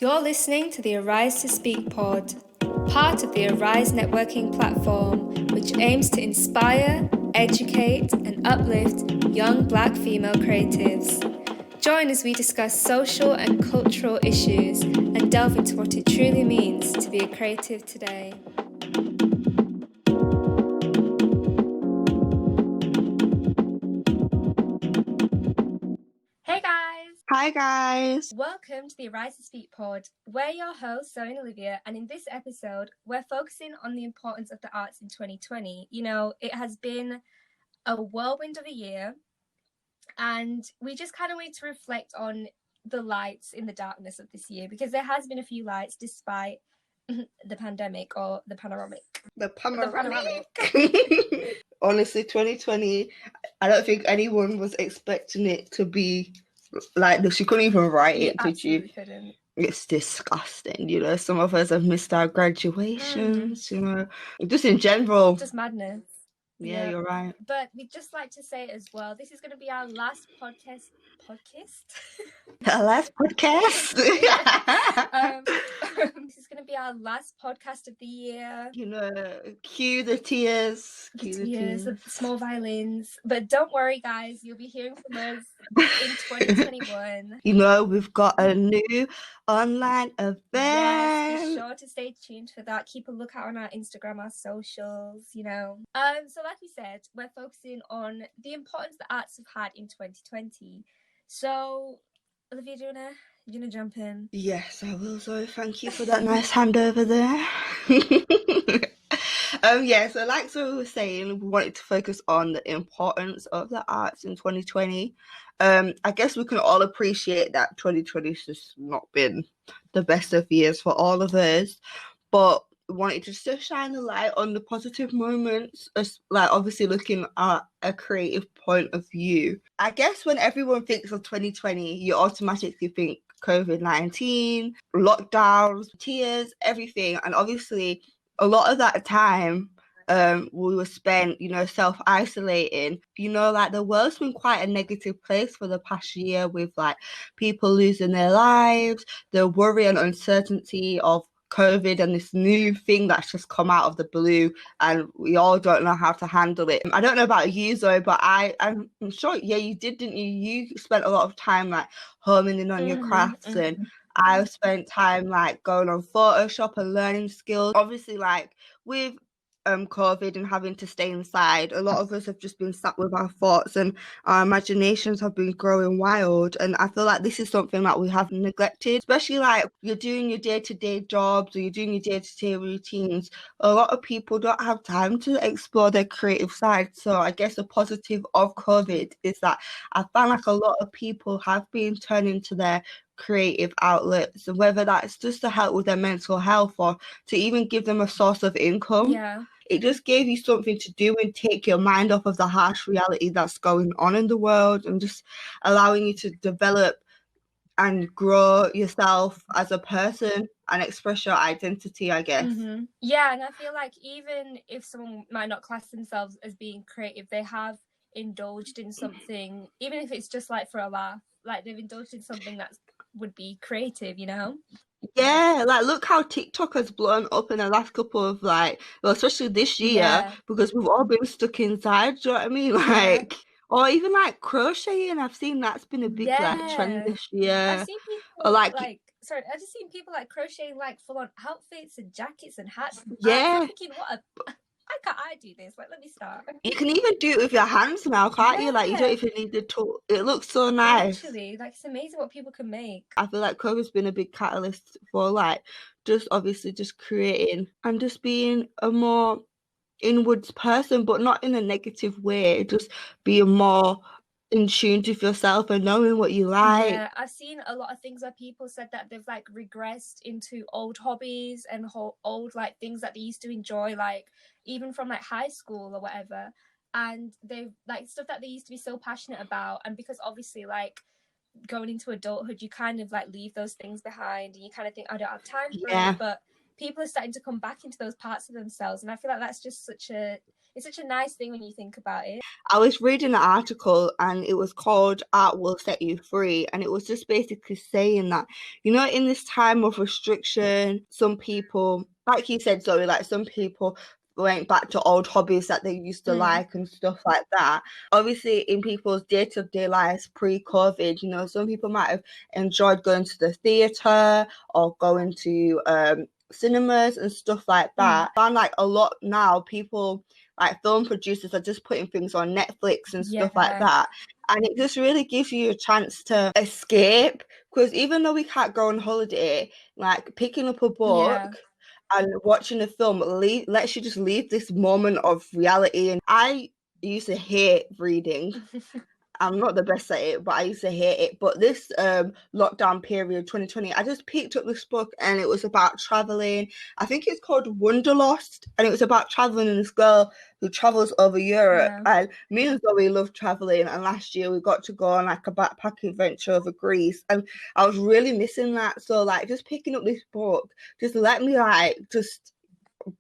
You're listening to the Arise to Speak pod, part of the Arise networking platform, which aims to inspire, educate, and uplift young Black female creatives. Join as we discuss social and cultural issues and delve into what it truly means to be a creative today. Hey guys! Hi guys! Welcome to the Arise to Speak pod. We're your hosts, Zoe and Olivia, and in this episode, we're focusing on the importance of the arts in 2020. You know, it has been a whirlwind of a year, and we just kind of need to reflect on the lights in the darkness of this year, because there has been a few lights despite the pandemic or the panoramic. The panoramic. Honestly, 2020, I don't think anyone was expecting it to be like this. You couldn't even write it, could you? Couldn't. It's disgusting, you know. Some of us have missed our graduations, you know. Just in general. Just madness. Yeah, you're right. But we'd just like to say as well, this is going to be our last podcast. Our last podcast. This is going to be our last podcast of the year. You know, cue the tears. Cue the tears of small violins. But don't worry, guys, you'll be hearing from us in 2021. You know, we've got a new online event. Yes, be sure to stay tuned for that. Keep a lookout on our Instagram, our socials, you know. So like we said, we're focusing on the importance the arts have had in 2020. So, Olivia, do you wanna jump in? Yes, I will, Zoe. Thank you for that nice hand over there. So like Zoe was saying, we wanted to focus on the importance of the arts in 2020. I guess we can all appreciate that 2020 has just not been the best of years for all of us, but wanted just to shine a light on the positive moments, like obviously looking at a creative point of view. I guess when everyone thinks of 2020, you automatically think COVID-19, lockdowns, tears, everything. And obviously a lot of that time we were spent, you know, self-isolating. You know, like the world's been quite a negative place for the past year, with like people losing their lives, the worry and uncertainty of COVID and this new thing that's just come out of the blue, and we all don't know how to handle it. I don't know about you, Zoe, but I'm sure, yeah, you did, didn't you? You spent a lot of time like homing in on your crafts, and I've spent time like going on Photoshop and learning skills. Obviously, like with COVID and having to stay inside, a lot of us have just been sat with our thoughts, and our imaginations have been growing wild. And I feel like this is something that we have neglected, especially like you're doing your day-to-day jobs or you're doing your day-to-day routines. A lot of people don't have time to explore their creative side. So I guess the positive of COVID is that I found like a lot of people have been turning to their creative outlets, and whether that's just to help with their mental health or to even give them a source of income. Yeah. It just gave you something to do and take your mind off of the harsh reality that's going on in the world, and just allowing you to develop and grow yourself as a person and express your identity, I guess. Yeah, and I feel like even if someone might not class themselves as being creative, they have indulged in something, even if it's just like for a laugh, like they've indulged in something that would be creative, you know? Yeah, like look how TikTok has blown up in the last couple of especially this year, because we've all been stuck inside, do you know what I mean? Like, or even like crocheting, I've seen that's been a big like trend this year. I've seen people I've just seen people like crocheting like full on outfits and jackets and hats. Yeah. I'm thinking, why can't I do this? Like, let me start. You can even do it with your hands now, can't you? Like, you don't even need the tool. It looks so nice. Actually, like, it's amazing what people can make. I feel like COVID's been a big catalyst for like just obviously just creating and just being a more inwards person, but not in a negative way. Just being more in tune with yourself and knowing what you like. Yeah, I've seen a lot of things where people said that they've like regressed into old hobbies and old like things that they used to enjoy, like even from like high school or whatever, and they've like stuff that they used to be so passionate about. And because obviously like going into adulthood, you kind of like leave those things behind and you kind of think, I don't have time for it. But people are starting to come back into those parts of themselves, and I feel like that's just it's it's such a nice thing when you think about it. I was reading an article and it was called Art Will Set You Free. And it was just basically saying that, you know, in this time of restriction, some people, like you said, Zoe, like some people went back to old hobbies that they used to like and stuff like that. Obviously, in people's day-to-day lives pre-COVID, you know, some people might have enjoyed going to the theatre or going to cinemas and stuff like that. I find like a lot now, people like film producers are just putting things on Netflix and stuff like that. And it just really gives you a chance to escape, because even though we can't go on holiday, like picking up a book and watching a film lets you just leave this moment of reality. And I used to hate reading. I'm not the best at it, but I used to hate it. But this lockdown period, 2020, I just picked up this book and it was about traveling. I think it's called Wanderlust, and it was about traveling and this girl who travels over Europe. And me and Zoe love traveling, and last year we got to go on like a backpacking adventure over Greece, and I was really missing that. So like just picking up this book just let me like just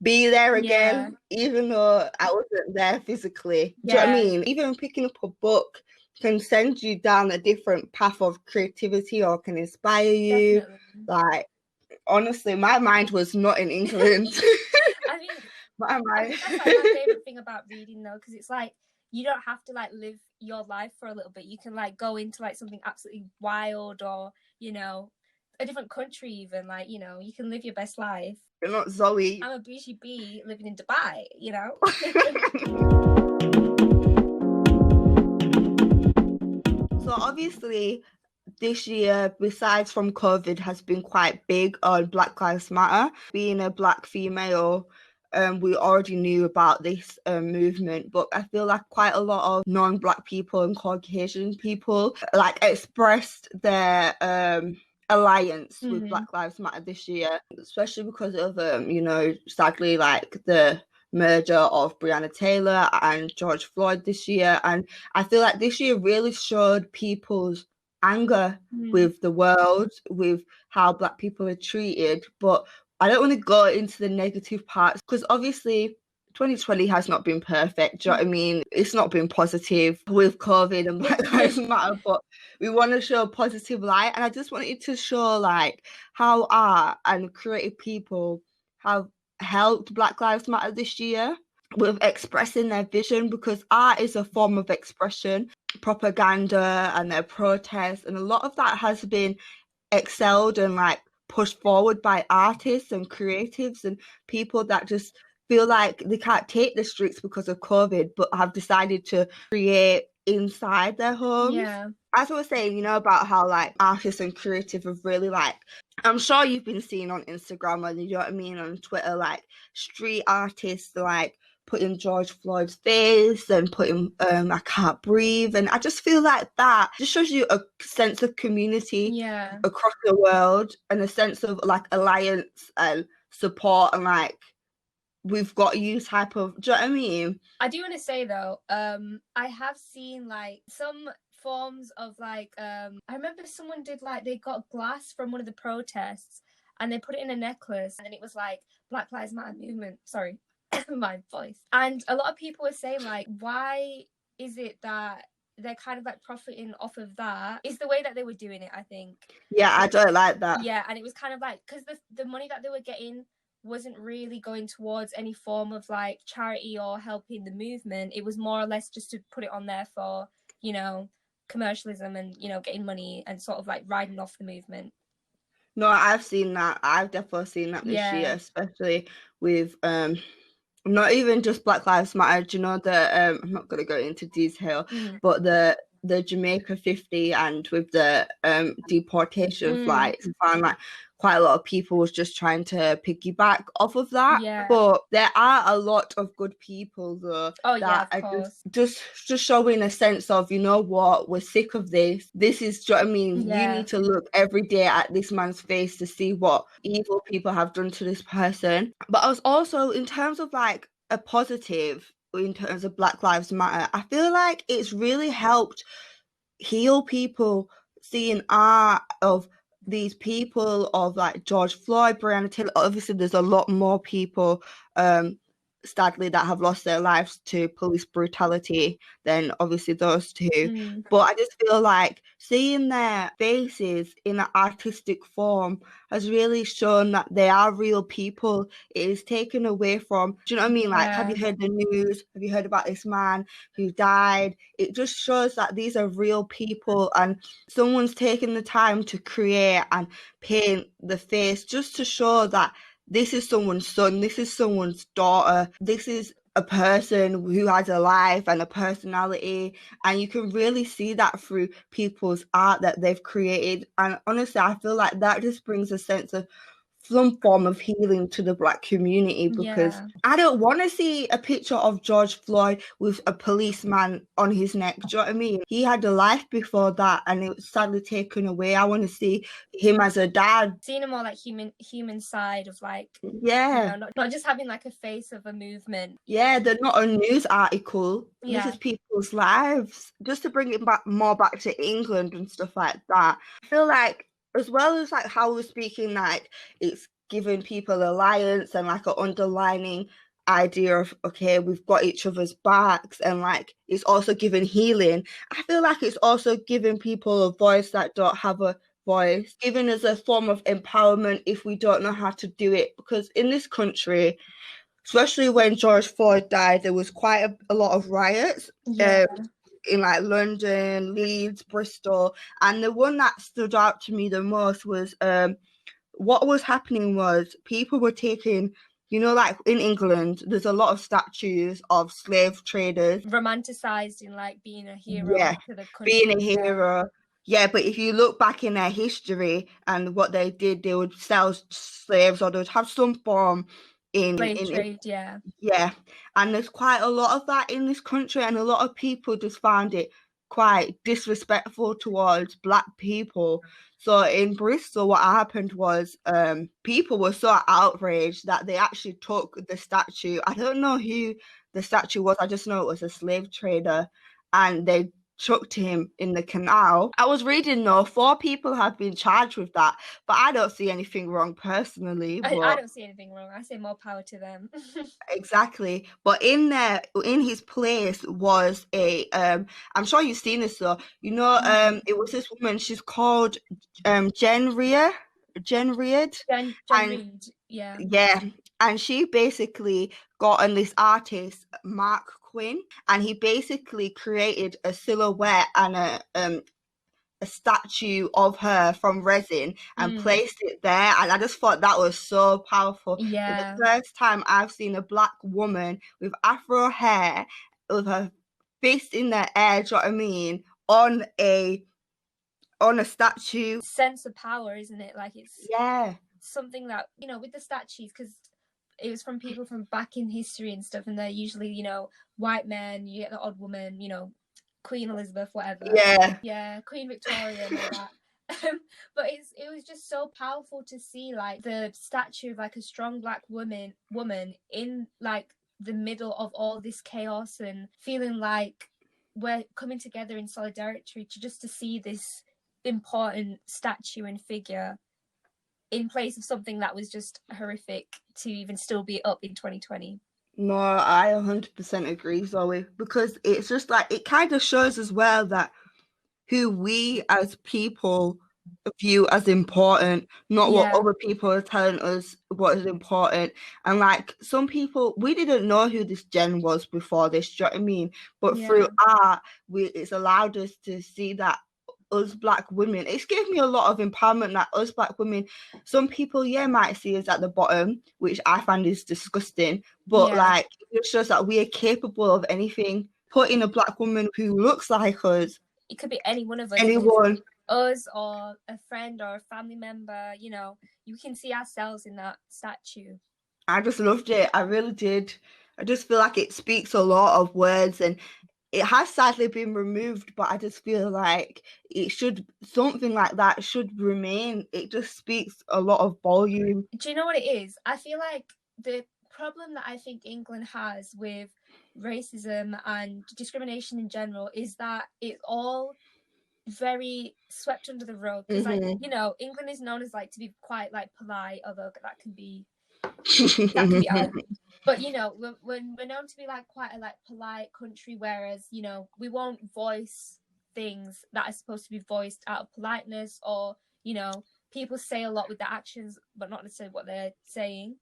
be there again, even though I wasn't there physically. Do you know what I mean? Even picking up a book can send you down a different path of creativity or can inspire you. Like, honestly, my mind was not in England. I think that's like my favorite thing about reading, though, because it's like you don't have to like live your life for a little bit. You can like go into like something absolutely wild, or you know, a different country even. Like, you know, you can live your best life. You're not Zoe. I'm a bougie bee living in Dubai, you know. So obviously this year, besides from COVID, has been quite big on Black Lives Matter. Being a Black female, we already knew about this movement, but I feel like quite a lot of non-Black people and Caucasian people like expressed their alliance with Black Lives Matter this year, especially because of you know, sadly, like the murder of Breonna Taylor and George Floyd this year. And I feel like this year really showed people's anger with the world, with how Black people are treated. But I don't want to go into the negative parts, because obviously 2020 has not been perfect. Do you know what I mean? It's not been positive with COVID and Black Lives Matter, but we want to show a positive light. And I just wanted to show like how art and creative people have helped Black Lives Matter this year with expressing their vision, because art is a form of expression. Propaganda and their protests, and a lot of that has been excelled and like pushed forward by artists and creatives and people that just feel like they can't take the streets because of COVID, but have decided to create inside their homes. As I was saying, you know, about how like artists and creative have really like, I'm sure you've been seeing on Instagram, and you know what I mean, on Twitter, like street artists like putting George Floyd's face and putting I Can't Breathe. And I just feel like that just shows you a sense of community across the world, and a sense of like alliance and support, and like we've got you type of, do you know what I mean? I do want to say though, I have seen like some forms of like I remember someone did like, they got glass from one of the protests and they put it in a necklace, and it was like Black Lives Matter movement. Sorry, my voice. And a lot of people were saying like, why is it that they're kind of like profiting off of that? It's the way that they were doing it, I think. Yeah, I don't like that. Yeah, and it was kind of like, because the money that they were getting wasn't really going towards any form of like charity or helping the movement. It was more or less just to put it on there for, you know, commercialism and, you know, getting money and sort of like riding off the movement. No, I've seen that. I've definitely seen that this year, especially with not even just Black Lives Matter. Do you know the I'm not going to go into detail, but the Jamaica 50, and with the deportation flights, I found like quite a lot of people was just trying to piggyback off of that. But there are a lot of good people though that are just showing a sense of, you know what, we're sick of this. This is, do you know what I mean? You need to look every day at this man's face to see what evil people have done to this person. But I was also, in terms of like a positive, in terms of Black Lives Matter, I feel like it's really helped heal people, seeing art of these people, of like George Floyd, Breonna Taylor. Obviously there's a lot more people sadly, that have lost their lives to police brutality, then obviously those two. Mm. But I just feel like seeing their faces in an artistic form has really shown that they are real people. It is taken away from, do you know what I mean? Like, have Yeah. you heard the news? Have you heard about this man who died? It just shows that these are real people, and someone's taken the time to create and paint the face just to show that this is someone's son, this is someone's daughter, this is a person who has a life and a personality, and you can really see that through people's art that they've created. And honestly, I feel like that just brings a sense of some form of healing to the Black community, because Yeah. I don't want to see a picture of George Floyd with a policeman on his neck. Do you know what I mean? He had a life before that and it was sadly taken away. I want to see him as a dad. Seeing a more like human side of like, Yeah. not just having like a face of a movement. Yeah, they're not a news article. This Yeah. is people's lives. Just to bring it back to England and stuff like that. I feel like, as well as like how we're speaking, like it's giving people alliance and like an underlining idea of, okay, we've got each other's backs, and like it's also giving healing. I feel like it's also giving people a voice that don't have a voice, giving us a form of empowerment if we don't know how to do it. Because in this country, especially when George Floyd died, there was quite a lot of riots. Yeah. In like London, Leeds, Bristol, and the one that stood out to me the most was what was happening was people were taking, you know, like in England, there's a lot of statues of slave traders. Romanticized in like being a hero to the country. Being a hero. Yeah, but if you look back in their history and what they did, they would sell slaves or they would have some form in trade, yeah. Yeah, and there's quite a lot of that in this country, and a lot of people just found it quite disrespectful towards Black people. So in Bristol, what happened was people were so outraged that they actually took the statue. I don't know who the statue was, I just know it was a slave trader, and they chucked him in the canal. I was reading though, 4 people have been charged with that, but I don't see anything wrong personally. I don't see anything wrong. I say more power to them. Exactly. But in his place was a I'm sure you've seen this though. You know, it was this woman, she's called Jen Reid. Jen And Reid, yeah. Yeah. And she basically got on this artist, Mark Quinn, and he basically created a silhouette and a statue of her from resin and placed it there, and I just thought that was so powerful. Yeah. The first time I've seen a Black woman with afro hair with her fist in the air, do you know what I mean, on a statue. Sense of power, isn't it? Like it's something that, you know, with the statues, because it was from people from back in history and stuff, and they're usually, you know, white men, you get the odd woman, you know, Queen Elizabeth, whatever. Yeah, Queen Victoria and all that. But it was just so powerful to see like the statue of like a strong Black woman in like the middle of all this chaos, and feeling like we're coming together in solidarity to see this important statue and figure in place of something that was just horrific to even still be up in 2020. No, I 100% agree, Zoe, because it's just like, it kind of shows as well that who we as people view as important, not what other people are telling us what is important. And like some people, we didn't know who this Jen was before this, do you know what I mean? But through art, it's allowed us to see that us Black women, it's given me a lot of empowerment that us Black women, some people might see us at the bottom, which I find is disgusting, but like it shows that we are capable of anything. Putting a Black woman who looks like us, it could be any one of us, anyone, us or a friend or a family member, you know, you can see ourselves in that statue. I just loved it, I really did. I just feel like it speaks a lot of words, and it has sadly been removed, but I just feel like something like that should remain. It just speaks a lot of volume. Do you know what it is? I feel like the problem that I think England has with racism and discrimination in general is that it's all very swept under the rug. Because like, you know, England is known as like to be quite like polite, although that can be That can be argued. But you know, we're known to be like quite a like polite country, whereas you know we won't voice things that are supposed to be voiced out of politeness, or you know, people say a lot with their actions, but not necessarily what they're saying.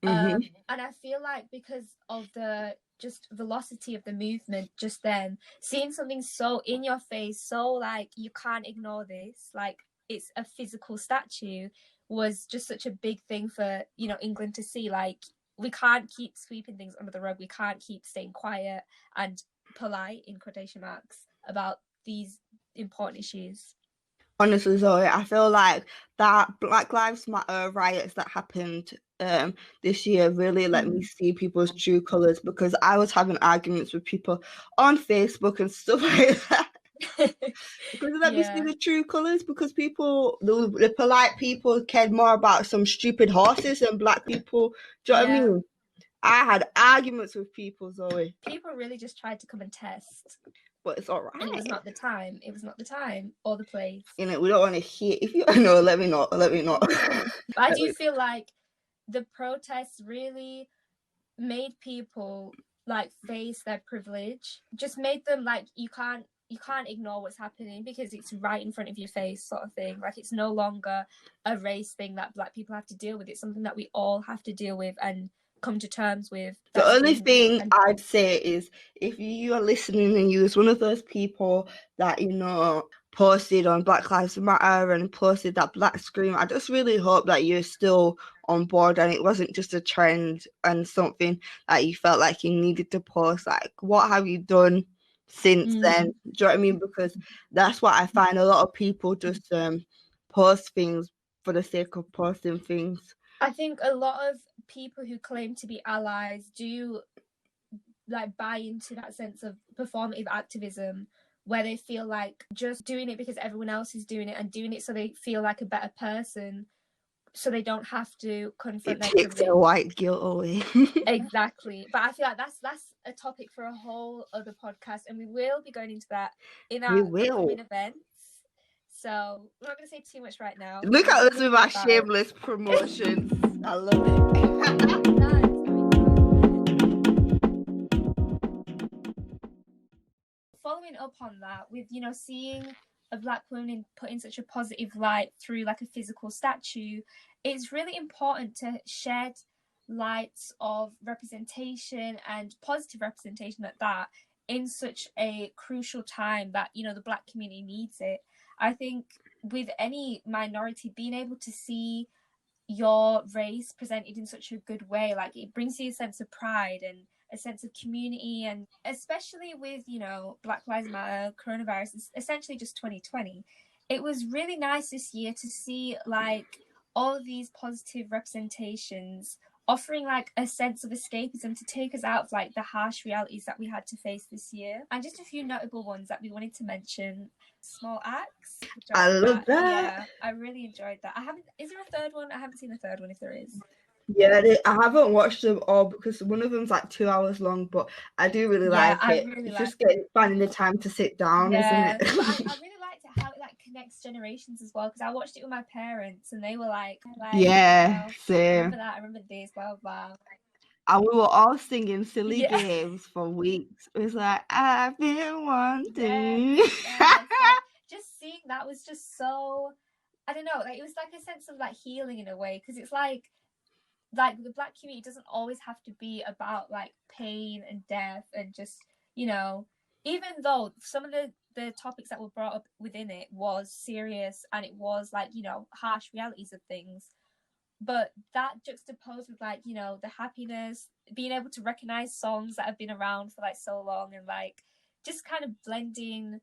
And I feel like because of the just velocity of the movement just then, seeing something so in your face, so like you can't ignore this, like it's a physical statue, was just such a big thing for, you know, England to see. Like we can't keep sweeping things under the rug. We can't keep staying quiet and polite in quotation marks about these important issues. Honestly, Zoe, I feel like that Black Lives Matter riots that happened this year really let me see people's true colours, because I was having arguments with people on Facebook and stuff like that. Because it let me see the true colours, because people, the polite people cared more about some stupid horses than black people. Do you know what I mean? I had arguments with people, Zoe. People really just tried to come and test. But it's all right. And it was not the time. It was not the time or the place. You know, we don't want to hear. If you know, let me know. Let me know. But I do feel like the protests really made people like face their privilege. Just made them like you can't ignore what's happening because it's right in front of your face, sort of thing. Like it's no longer a race thing that black people have to deal with. It's something that we all have to deal with and come to terms with. The only thing I'd say is, if you are listening and you was one of those people that, you know, posted on Black Lives Matter and posted that black scream, I just really hope that you're still on board and it wasn't just a trend and something that you felt like you needed to post. Like, what have you done since then? Do you know what I mean? Because that's what I find, a lot of people just post things for the sake of posting things. I think a lot of people who claim to be allies do like buy into that sense of performative activism, where they feel like just doing it because everyone else is doing it and doing it so they feel like a better person, so they don't have to confront their privilege. It takes their white guilt away. Exactly. But I feel like that's a topic for a whole other podcast, and we will be going into that in our upcoming events. So we're not going to say too much right now. Look at us with our shameless promotions. I love it. Following up on that, with, you know, seeing a black woman put in such a positive light through like a physical statue, it's really important to shed lights of representation and positive representation at that in such a crucial time that, you know, the black community needs it. I think with any minority, being able to see your race presented in such a good way, like it brings you a sense of pride and a sense of community. And especially with, you know, Black Lives Matter, coronavirus, essentially just 2020, it was really nice this year to see like all of these positive representations offering like a sense of escapism to take us out of like the harsh realities that we had to face this year. And just a few notable ones that we wanted to mention. Small Acts. I love that. Yeah, I really enjoyed that. Is there a third one? I haven't seen the third one, if there is. Yeah, I haven't watched them all because one of them's like 2 hours long, but I do really like it. Really it's just finding the time to sit down, isn't it? But I really liked it, how it like connects generations as well, because I watched it with my parents and they were like yeah, same. I remember this, blah blah blah. And we were all singing silly games for weeks. It was like, I've been wanting. Just seeing that was just so, I don't know, like it was like a sense of like healing in a way, because it's like the black community doesn't always have to be about like pain and death and just, you know, even though some of the topics that were brought up within it was serious and it was like, you know, harsh realities of things. But that juxtaposed with like, you know, the happiness, being able to recognize songs that have been around for like so long and like just kind of blending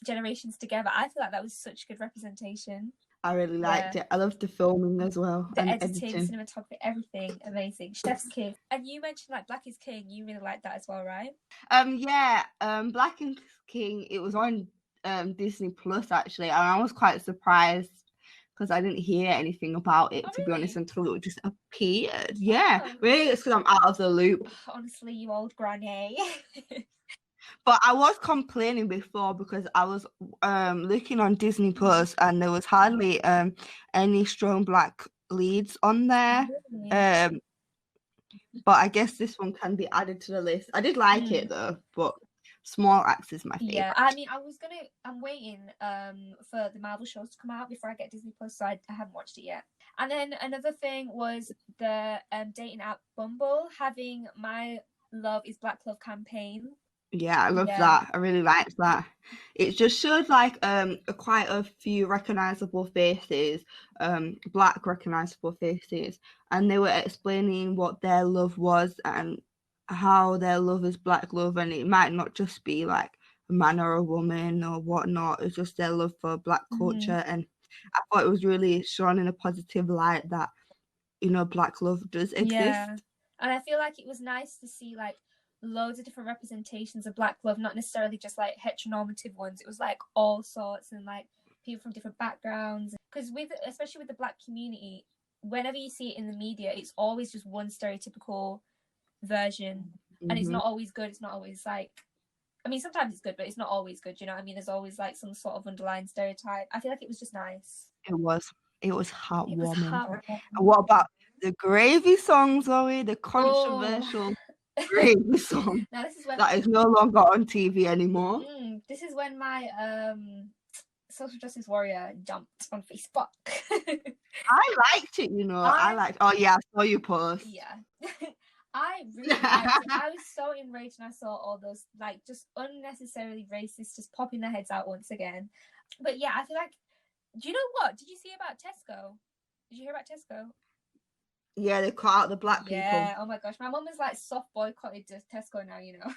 generations together. I feel like that was such good representation. I really liked it. I loved the filming as well. The editing, cinematography, everything amazing. Chef's kiss. And you mentioned like Black is King. You really liked that as well, right? Yeah. Black is King. It was on Disney Plus actually, and I was quite surprised because I didn't hear anything about it, to be honest, until it just appeared. Yeah, really, it's because I'm out of the loop. Honestly, you old granny. But I was complaining before because I was looking on Disney Plus and there was hardly any strong black leads on there. But I guess this one can be added to the list. I did like it though, but Small Axe is my favorite. Yeah, I mean, I'm waiting for the Marvel shows to come out before I get Disney Plus, so I haven't watched it yet. And then another thing was the dating app Bumble having My Love is Black Love campaign. Yeah, I love that. I really liked that. It just showed like quite a few recognizable faces, black recognizable faces, and they were explaining what their love was and how their love is black love, and it might not just be like a man or a woman or whatnot. It's just their love for black culture, and I thought it was really shown in a positive light that, you know, black love does exist. Yeah, and I feel like it was nice to see like loads of different representations of black love, not necessarily just like heteronormative ones. It was like all sorts and like people from different backgrounds. Because especially with the black community, whenever you see it in the media, it's always just one stereotypical version, and it's not always good. It's not always like, I mean, sometimes it's good, but it's not always good. You know what I mean? There's always like some sort of underlying stereotype. I feel like it was just nice. It was heartwarming. It was heartwarming. And what about the gravy song, Zoe? The controversial gravy song now this is when that is no longer on TV anymore. This is when my social justice warrior jumped on Facebook. I liked it, you know. Oh yeah, I saw your post. Yeah. I really liked it. I was so enraged when I saw all those like just unnecessarily racist just popping their heads out once again. But yeah, I feel like, do you know what? Did you see about Tesco? Did you hear about Tesco? Yeah, they cut out the black people. Yeah, oh my gosh. My mum is like soft boycotted Tesco now, you know.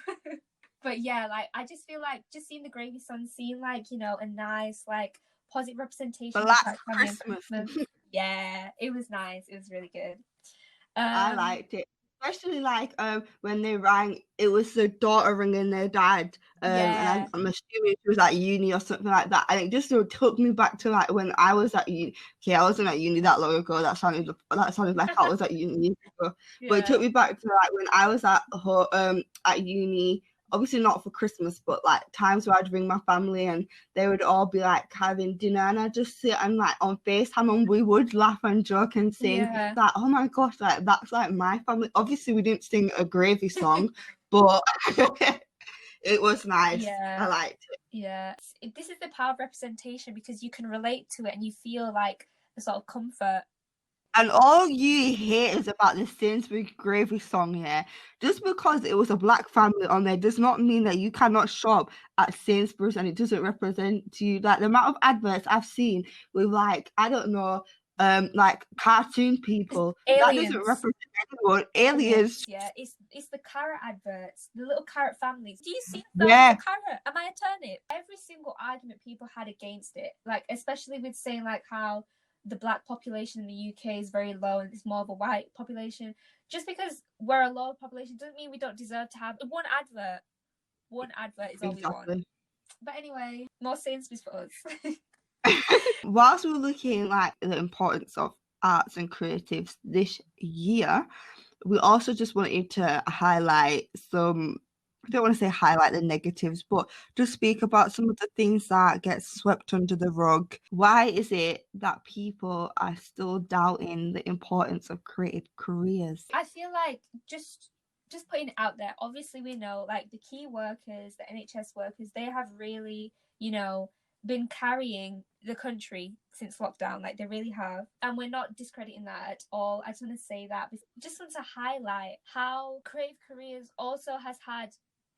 But yeah, like I just feel like just seeing the gravy song, seeing like, you know, a nice like positive representation of Black Christmas. Yeah, it was nice. It was really good. I liked it. Especially like when they rang, it was the daughter ringing their dad, and I'm assuming she was at uni or something like that, and it just took me back to like when I was at uni. Okay, I wasn't at uni that long ago. That sounded like I was at uni ago. But it took me back to like when I was at uni. Obviously not for Christmas, but like times where I'd ring my family and they would all be like having dinner, and I'd just sit and like on FaceTime and we would laugh and joke and sing that, oh my gosh, like that's like my family. Obviously we didn't sing a gravy song, but it was nice. Yeah. I liked it. Yeah. This is the power of representation because you can relate to it and you feel like a sort of comfort. And all you hear is about the Sainsbury gravy song here. Just because it was a black family on there does not mean that you cannot shop at Sainsbury's and it doesn't represent you. Like the amount of adverts I've seen with like, I don't know, like cartoon people. Aliens. That doesn't represent anyone. Aliens. Yeah, it's the carrot adverts, the little carrot families. Do you see that? Yeah. Carrot? Am I a turnip? Every single argument people had against it, like especially with saying like how the black population in the UK is very low and it's more of a white population. Just because we're a low population doesn't mean we don't deserve to have one advert. One advert is all we want. But anyway, more Sainsbury's for us. Whilst we're looking like the importance of arts and creatives this year, we also just wanted to highlight some, I don't want to say highlight the negatives, but just speak about some of the things that get swept under the rug. Why is it that people are still doubting the importance of creative careers? I feel like just putting it out there, obviously we know like the key workers, the NHS workers, they have really, you know, been carrying the country since lockdown, like they really have, and we're not discrediting that at all. I just want to say that, just want to highlight how creative careers also has had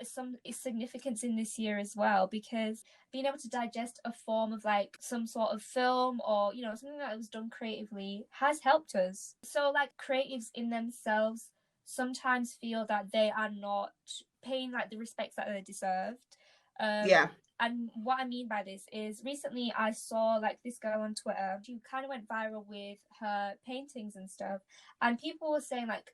some significance in this year as well, because being able to digest a form of like some sort of film or, you know, something that was done creatively has helped us. So like creatives in themselves sometimes feel that they are not paying like the respects that they deserved. And what I mean by this is recently I saw like this girl on Twitter. She kind of went viral with her paintings and stuff. And people were saying like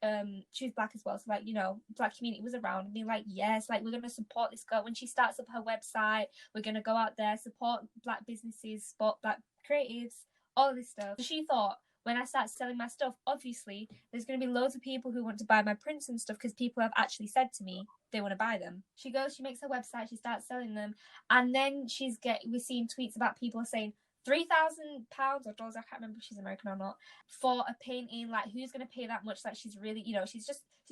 she was black as well. So like, you know, black community was around and being like, yes, like we're going to support this girl. When she starts up her website, we're going to go out there, support black businesses, support black creatives, all of this stuff. So she thought, when I start selling my stuff, obviously there's going to be loads of people who want to buy my prints and stuff because people have actually said to me they want to buy them. She goes, she makes her website, she starts selling them, and then we're seeing tweets about people saying, £3,000 or dollars, I can't remember if she's American or not, for a painting. Like, who's going to pay that much? Like, she's really, she's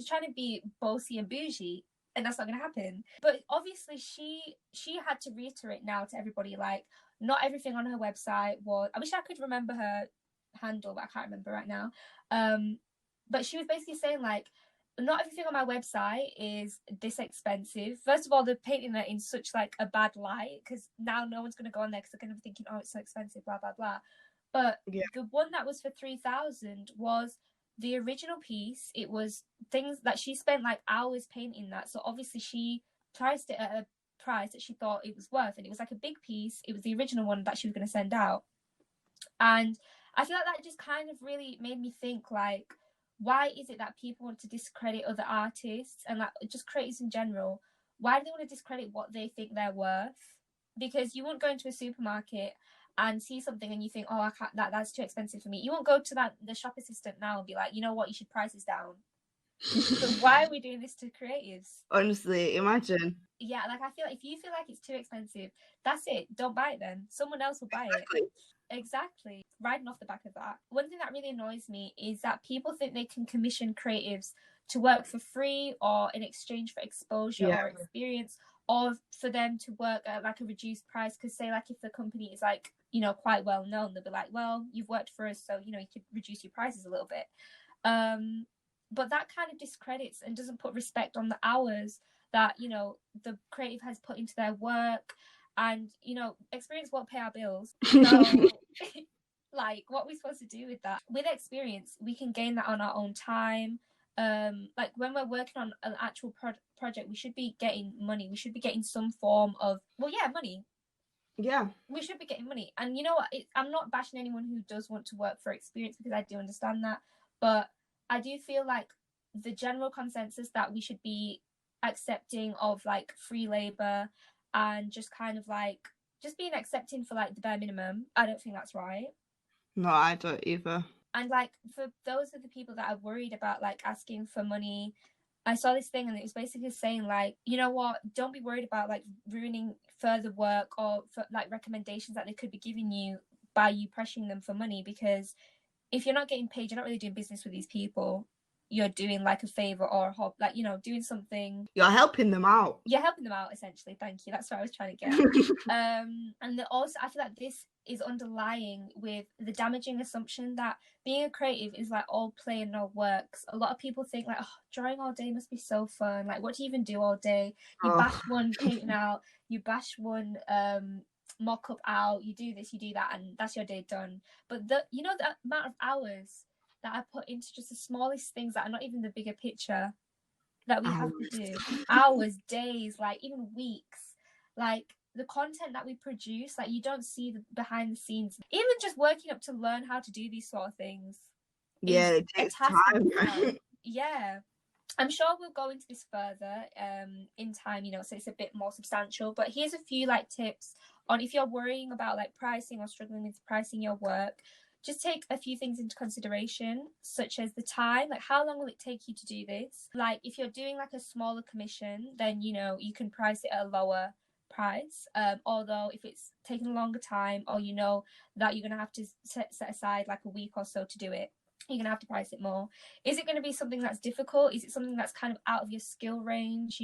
trying to be bossy and bougie, and that's not going to happen. But obviously she had to reiterate now to everybody, like, not everything on her website was, I wish I could remember her handle, but I can't remember right now. But she was basically saying, like, not everything on my website is this expensive. First of all, they're painting it in such like a bad light, because now no one's going to go on there because they're going to be thinking, oh, it's so expensive, blah blah blah. But the one that was for 3,000 was the original piece. It was things that she spent like hours painting that, so obviously she priced it at a price that she thought it was worth, and it was like a big piece. It was the original one that she was going to send out. And I feel like that just kind of really made me think, like, why is it that people want to discredit other artists and like just creators in general? Why do they want to discredit what they think they're worth? Because you won't go into a supermarket and see something and you think, oh, I can't, that's too expensive for me. You won't go to the shop assistant now and be like, you know what, you should price this down. So why are we doing this to creatives? Honestly, imagine. Yeah, like, I feel like if you feel like it's too expensive, that's it. Don't buy it then. Someone else will buy it. Exactly. Riding off the back of that, one thing that really annoys me is that people think they can commission creatives to work for free or in exchange for exposure or experience, or for them to work at like a reduced price. Because say, like, if the company is like, quite well known, they'll be like, well, you've worked for us, so you could reduce your prices a little bit. But that kind of discredits and doesn't put respect on the hours that the creative has put into their work. And experience won't pay our bills, so like, what are we supposed to do with that? With experience, we can gain that on our own time. Like, when we're working on an actual project, we should be getting money. We should be getting some form of, money. Yeah, we should be getting money. And you know what, I'm not bashing anyone who does want to work for experience, because I do understand that, but I do feel like the general consensus that we should be accepting of like free labor and just kind of like just being accepting for like the bare minimum, I don't think that's right. No, I don't either. And like, for those of the people that are worried about like asking for money, I saw this thing and it was basically saying, like, you know what, don't be worried about like ruining further work or for like recommendations that they could be giving you by you pressuring them for money, because if you're not getting paid, you're not really doing business with these people. You're doing like a favor or a hob, like, doing something. You're helping them out. You're helping them out, essentially. Thank you. That's what I was trying to get. And also, I feel like this is underlying with the damaging assumption that being a creative is like all play and no works. A lot of people think like, oh, drawing all day must be so fun. Like, what do you even do all day? You bash one painting out, you bash one mock up out, you do this, you do that, and that's your day done. But the amount of hours that I put into just the smallest things that are not even the bigger picture that we have to do, hours, days, like even weeks, like the content that we produce, like you don't see the behind the scenes. Even just working up to learn how to do these sort of things. Yeah, it takes time. Yeah. I'm sure we'll go into this further in time, so it's a bit more substantial. But here's a few like tips on if you're worrying about like pricing or struggling with pricing your work. Just take a few things into consideration, such as the time, like how long will it take you to do this? Like, if you're doing like a smaller commission, then you can price it at a lower price. Although if it's taking a longer time, or that you're gonna have to set aside like a week or so to do it, you're gonna have to price it more. Is it going to be something that's difficult? Is it something that's kind of out of your skill range?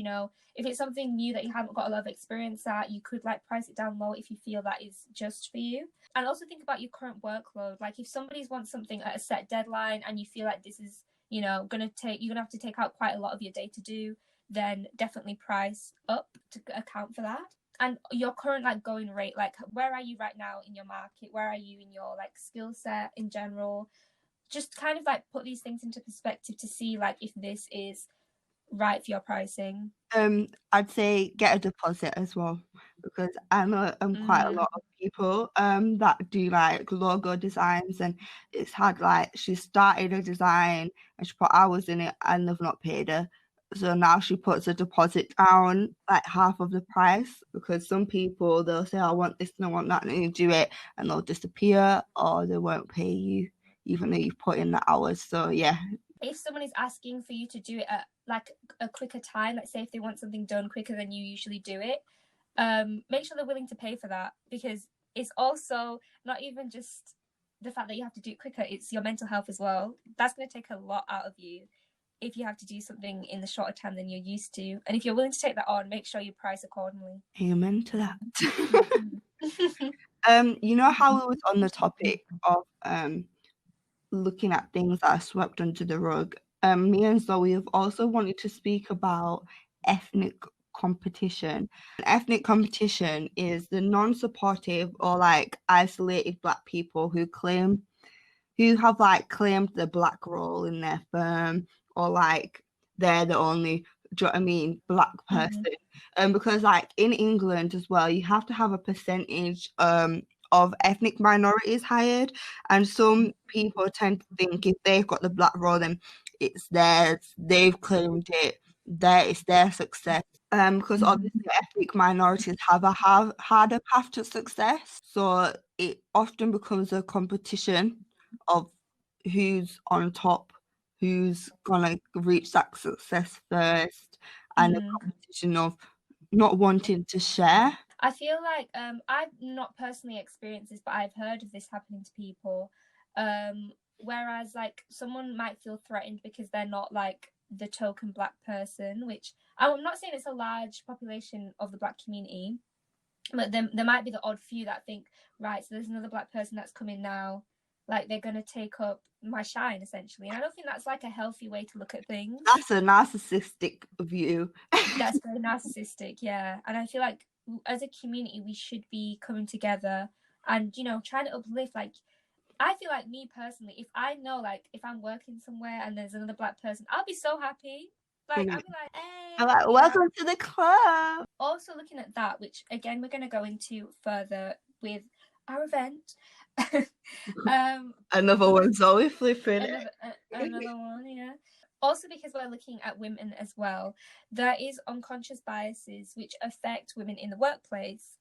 If it's something new that you haven't got a lot of experience at, you could like price it down low if you feel that is just for you. And also think about your current workload. Like, if somebody wants something at a set deadline and you feel like this is you're gonna have to take out quite a lot of your day to do, then definitely price up to account for that. And your current like going rate, like where are you right now in your market? Where are you in your like skill set in general? Just kind of like put these things into perspective to see like if this is right for your pricing. I'd say get a deposit as well, because I know quite a lot of people that do like logo designs, and it's had like she started a design and she put hours in it and they've not paid her. So now she puts a deposit down, like half of the price, because some people, they'll say, I want this and I want that, and you do it and they'll disappear, or they won't pay you even though you've put in the hours. So yeah. If someone is asking for you to do it at like a quicker time, let's say if they want something done quicker than you usually do it, make sure they're willing to pay for that, because it's also not even just the fact that you have to do it quicker, it's your mental health as well. That's going to take a lot out of you if you have to do something in the shorter time than you're used to. And if you're willing to take that on, make sure you price accordingly. Amen to that. You know how we was on the topic of looking at things that are swept under the rug. Me and Zoe have also wanted to speak about ethnic competition. Ethnic competition is the non-supportive or like isolated Black people who have like claimed the Black role in their firm, or like they're the only, do you know what I mean, Black person. Because like in England as well, you have to have a percentage of ethnic minorities hired, and some people tend to think if they've got the Black role, then it's theirs, they've claimed it, it's their success. Because obviously ethnic minorities have a harder path to success, so it often becomes a competition of who's on top, who's gonna reach that success first, and a competition of not wanting to share. I feel like I've not personally experienced this, but I've heard of this happening to people. Whereas like someone might feel threatened because they're not like the token Black person, which I'm not saying it's a large population of the Black community, but there might be the odd few that think, right, so there's another Black person that's coming now, like they're going to take up my shine essentially. And I don't think that's like a healthy way to look at things. That's a narcissistic view. That's very narcissistic, yeah. And I feel like as a community we should be coming together and, you know, trying to uplift. Like I feel like, me personally, if I know, like, if I'm working somewhere and there's another Black person, I'll be so happy. Like, I'll be like, hey. I'm like, welcome to the club. Also looking at that, which, again, we're going to go into further with our event. Another one, Zoe flipping it. Another one, yeah. Also, because we're looking at women as well, there is unconscious biases which affect women in the workplace.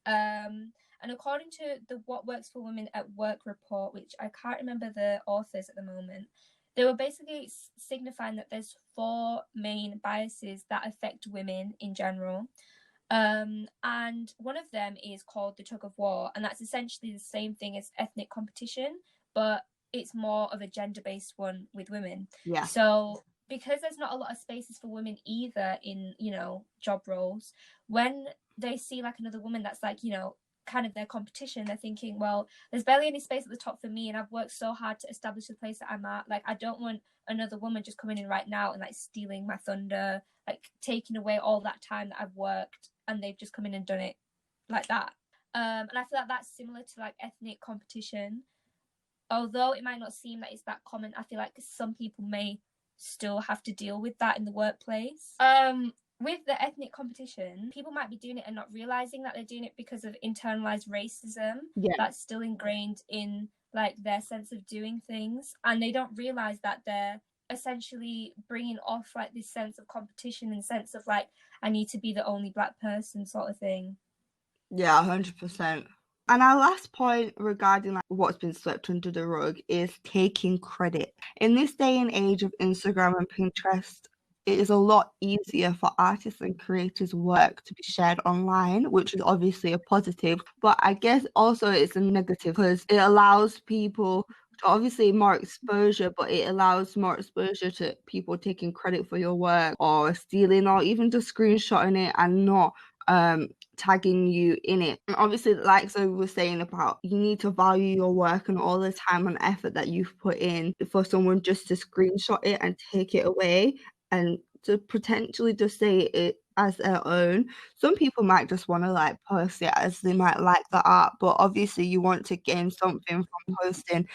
And according to the What Works for Women at Work report, which I can't remember the authors at the moment, they were basically signifying that there's 4 main biases that affect women in general. And one of them is called the tug of war, and that's essentially the same thing as ethnic competition, but it's more of a gender-based one with women. Yeah. So because there's not a lot of spaces for women either in, you know, job roles, when they see like another woman that's like, you know, kind of their competition, they're thinking, well, there's barely any space at the top for me, and I've worked so hard to establish the place that I'm at. Like, I don't want another woman just coming in right now and like stealing my thunder, like taking away all that time that I've worked, and they've just come in and done it like that. And I feel like that's similar to like ethnic competition. Although it might not seem that it's that common, I feel like some people may still have to deal with that in the workplace. With the ethnic competition, people might be doing it and not realizing that they're doing it because of internalized racism that's still ingrained in like their sense of doing things, and they don't realize that they're essentially bringing off like this sense of competition and sense of like, I need to be the only Black person sort of thing. Yeah, 100%. And our last point regarding like what's been swept under the rug is taking credit. In this day and age of Instagram and Pinterest, it is a lot easier for artists and creators' work to be shared online, which is obviously a positive. But I guess also it's a negative because it allows people to obviously more exposure, but it allows more exposure to people taking credit for your work or stealing or even just screenshotting it and not tagging you in it. And obviously, like Zoe was saying about, you need to value your work and all the time and effort that you've put in for someone just to screenshot it and take it away and to potentially just say it as their own. Some people might just want to like post it as they might like the art, but obviously you want to gain something from posting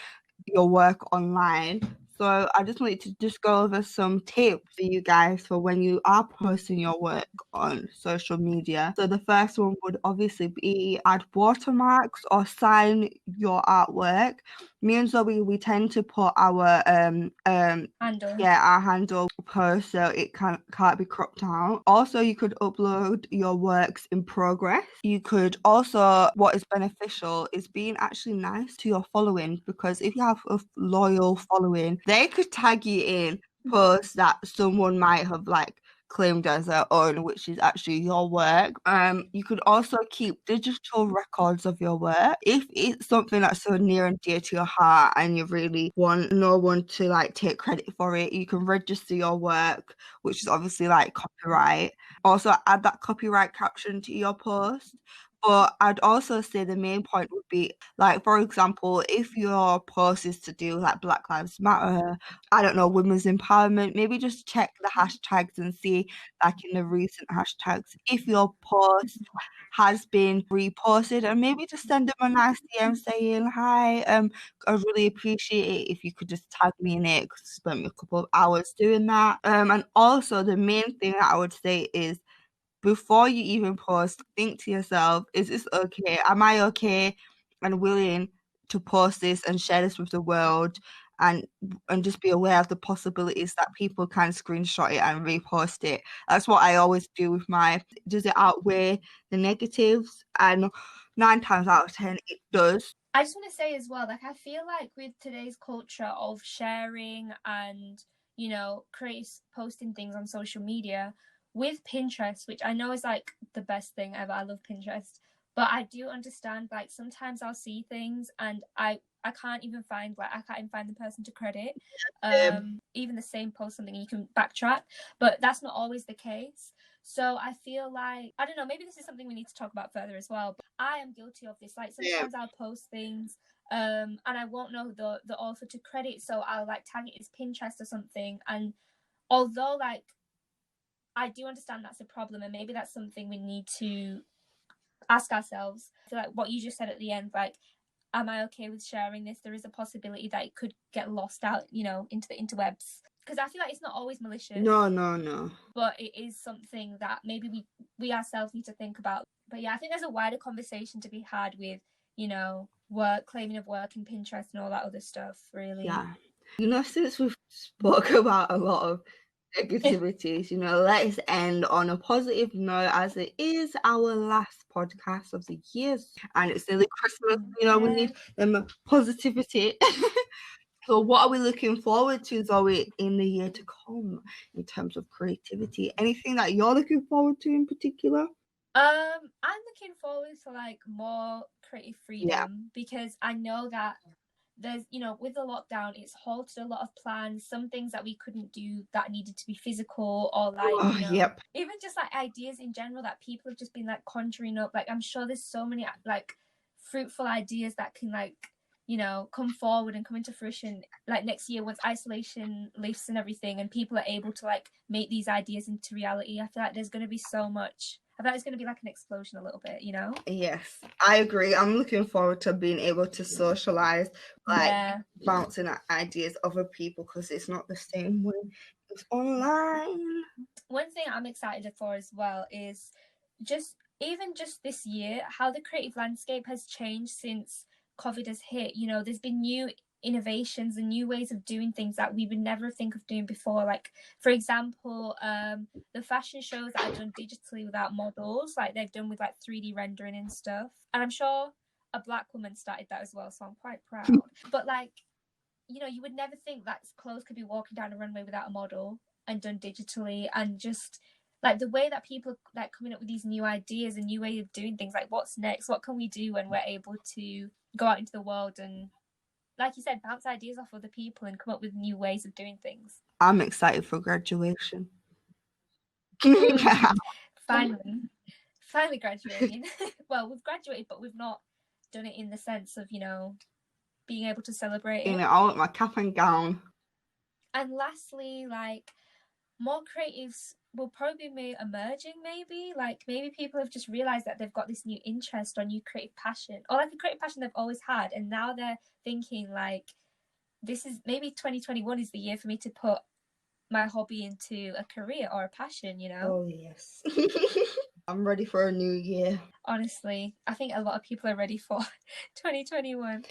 your work online. So I just wanted to just go over some tips for you guys for when you are posting your work on social media. So the first one would obviously be add watermarks or sign your artwork. Me and Zoe, we tend to put our handle. Our handle post so it can't be cropped out. Also, you could upload your works in progress. You could also, what is beneficial is being actually nice to your following, because if you have a loyal following, they could tag you in posts that someone might have like claimed as their own, which is actually your work. You could also keep digital records of your work. If it's something that's so near and dear to your heart and you really want no one to like take credit for it, you can register your work, which is obviously like copyright. Also add that copyright caption to your post. But I'd also say the main point would be, like, for example, if your post is to do like Black Lives Matter, I don't know, women's empowerment, maybe just check the hashtags and see, like in the recent hashtags, if your post has been reposted, and maybe just send them a nice DM saying, hi, I really appreciate it if you could just tag me in it, because I spent a couple of hours doing that. And also the main thing that I would say is, before you even post, think to yourself, is this okay? Am I okay and willing to post this and share this with the world, and just be aware of the possibilities that people can screenshot it and repost it. That's what I always do with my, does it outweigh the negatives? And 9 times out of 10 it does. I just want to say as well, like, I feel like with today's culture of sharing and, you know, posting things on social media, with Pinterest, which I know is like the best thing ever. I love Pinterest, but I do understand, like, sometimes I'll see things and I can't even find the person to credit. Even the same post, something you can backtrack, but that's not always the case. So I feel like, I don't know, maybe this is something we need to talk about further as well, but I am guilty of this. Like, sometimes I'll post things and I won't know the author to credit, so I'll like tag it as Pinterest or something. And although, like, I do understand that's a problem, and maybe that's something we need to ask ourselves. I feel like what you just said at the end, like, am I okay with sharing this? There is a possibility that it could get lost out, you know, into the interwebs. Because I feel like it's not always malicious. No. But it is something that maybe we ourselves need to think about. But yeah, I think there's a wider conversation to be had with, you know, claiming of work and Pinterest and all that other stuff, really. Yeah. You know, since we've spoke about a lot of negativities, you know, let's end on a positive note, as it is our last podcast of the year and it's nearly Christmas. You know, we need positivity. So what are we looking forward to, Zoe, in the year to come in terms of creativity? Anything that you're looking forward to in particular? I'm looking forward to like more creative freedom, because I know that there's, you know, with the lockdown, it's halted a lot of plans. Some things that we couldn't do that needed to be physical, or like, you know, even just like ideas in general that people have just been like conjuring up. Like, I'm sure there's so many like fruitful ideas that can, like, you know, come forward and come into fruition like next year, once isolation lifts and everything, and people are able to like make these ideas into reality. I feel like there's going to be so much. I thought it's going to be like an explosion a little bit, you know? Yes, I agree. I'm looking forward to being able to socialize, like bouncing ideas of other people, because it's not the same when it's online. One thing I'm excited for as well is just this year, how the creative landscape has changed since COVID has hit. You know, there's been new innovations and new ways of doing things that we would never think of doing before. Like, for example, the fashion shows that are done digitally without models, like they've done with like 3D rendering and stuff. And I'm sure a Black woman started that as well, so I'm quite proud. But like, you know, you would never think that clothes could be walking down a runway without a model and done digitally. And just like the way that people like coming up with these new ideas and new way of doing things, like what's next, what can we do when we're able to go out into the world and, like you said, bounce ideas off other people and come up with new ways of doing things. I'm excited for graduation. Finally graduating. Well, we've graduated, but we've not done it in the sense of, you know, being able to celebrate it. You know, I want my cap and gown. And lastly, like, more creatives will probably be emerging, maybe. Like, maybe people have just realized that they've got this new interest or new creative passion, or like a creative passion they've always had, and now they're thinking like, this is maybe 2021 is the year for me to put my hobby into a career or a passion, you know? Oh yes. I'm ready for a new year. Honestly, I think a lot of people are ready for 2021.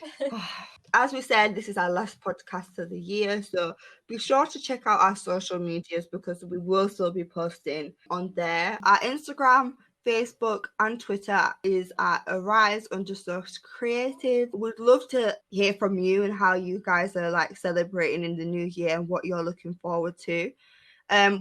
As we said, this is our last podcast of the year, so be sure to check out our social medias, because we will still be posting on there. Our Instagram, Facebook and Twitter is at arise_creative. We'd love to hear from you and how you guys are like celebrating in the new year and what you're looking forward to.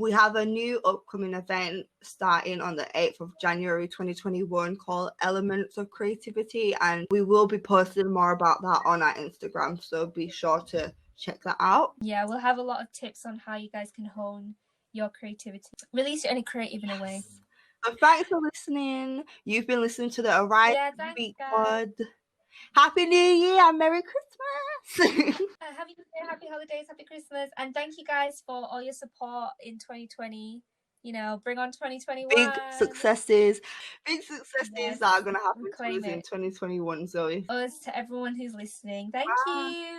We have a new upcoming event starting on the 8th of January 2021 called Elements of Creativity, and we will be posting more about that on our Instagram, so be sure to check that out. Yeah, we'll have a lot of tips on how you guys can hone your creativity, release your inner creative in a way. So thanks for listening. You've been listening to the Arrive Speak Pod. Happy New Year and Merry Christmas. Happy New Year, happy holidays, happy Christmas, and thank you guys for all your support in 2020. You know, bring on 2021. Big successes Yes, that are going to happen we to claim us in it. 2021, Zoe. Us to everyone who's listening. Thank Bye. you.